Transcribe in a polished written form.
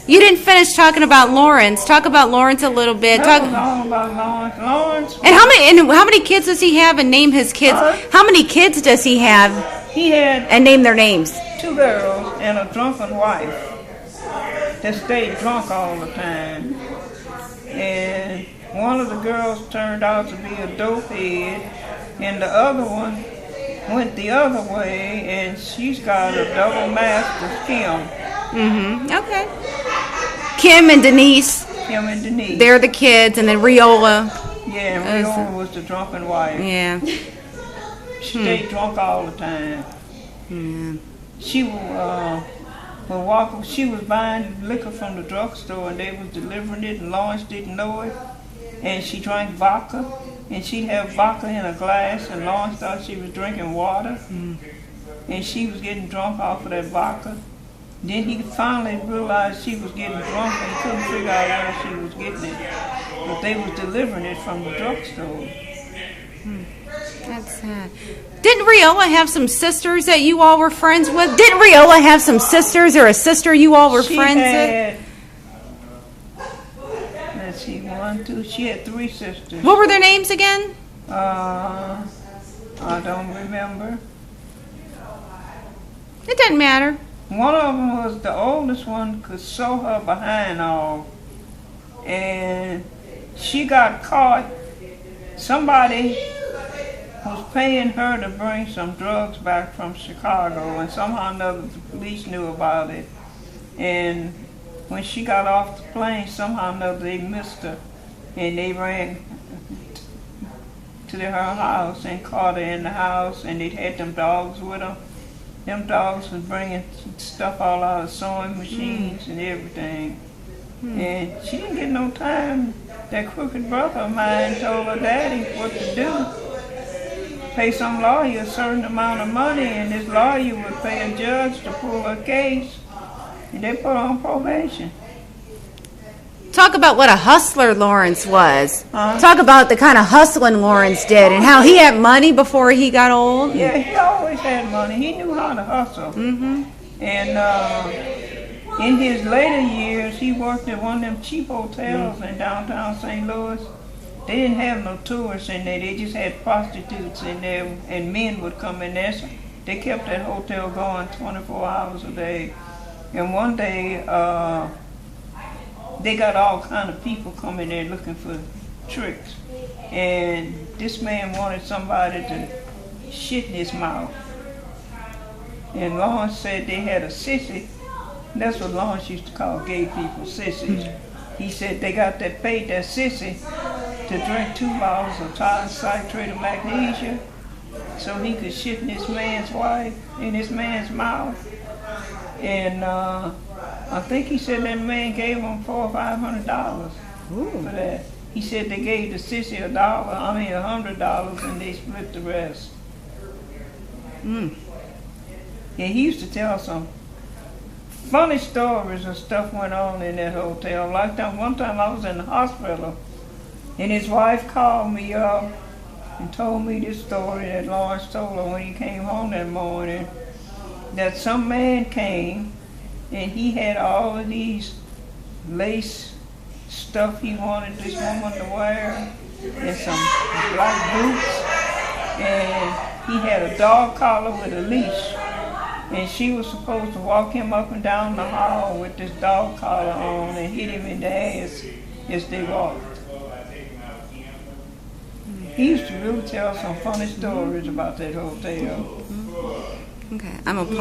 You didn't finish talking about Lawrence. Talk about Lawrence a little bit. That was all about Lawrence. And how many kids does he have? And name his kids. How many kids does he have? He had and name their names. 2 girls and a drunken wife that stayed drunk all the time. And one of the girls turned out to be a dopehead, and the other one went the other way, and she's got a double master, Kim. Okay. Kim and Denise. Kim and Denise. They're the kids, and then Riola. Yeah, and Riola was the drunken wife. Yeah. She stayed drunk all the time. She was buying liquor from the drugstore, and they was delivering it, and Lawrence didn't know it. And she drank vodka, and she'd have vodka in a glass, and Lawrence thought she was drinking water. And she was getting drunk off of that vodka. Then he finally realized she was getting drunk, and he couldn't figure out where she was getting it. But they was delivering it from the drugstore. That's sad. Didn't Riola have some sisters that you all were friends with? Didn't Riola have some sisters or a sister you all were friends with? Let's see, 1, 2. She had 3 sisters. What were their names again? I don't remember. It doesn't matter. One of them was the oldest one, could sew her behind off, and she got caught. Somebody was paying her to bring some drugs back from Chicago, and somehow or another the police knew about it. And when she got off the plane, somehow or another they missed her, and they ran to her house and caught her in the house, and they had them dogs with them. Them dogs was bringing stuff all out of sewing machines and everything. And she didn't get no time. That crooked brother of mine told her daddy what to do. Pay some lawyer a certain amount of money, and this lawyer would pay a judge to pull her case, and they put her on probation. Talk about what a hustler Lawrence was. Talk about the kind of hustling Lawrence did and how he had money before he got old. Yeah, he always had money. He knew how to hustle. And in his later years, he worked at one of them cheap hotels in downtown St. Louis. They didn't have no tourists in there. They just had prostitutes in there, and men would come in there. So they kept that hotel going 24 hours a day. And one day, they got all kind of people coming there looking for tricks. And this man wanted somebody to shit in his mouth. And Lawrence said they had a sissy. That's what Lawrence used to call gay people, sissies. He said they got that paid that sissy to drink 2 bottles of citrate of magnesia so he could shit in his man's wife, in his man's mouth. And I think he said that man gave him $400 or $500 for that. He said they gave the sissy $100, and they split the rest. Yeah, he used to tell some funny stories and stuff went on in that hotel. Like that one time I was in the hospital, and his wife called me up and told me this story that Lawrence told her when he came home that morning, that some man came and he had all of these lace stuff he wanted this woman to wear and some black boots, and he had a dog collar with a leash, and she was supposed to walk him up and down the hall with this dog collar on and hit him in the ass as they walked. He used to really tell some funny stories about that hotel. Okay, I'm gonna pause.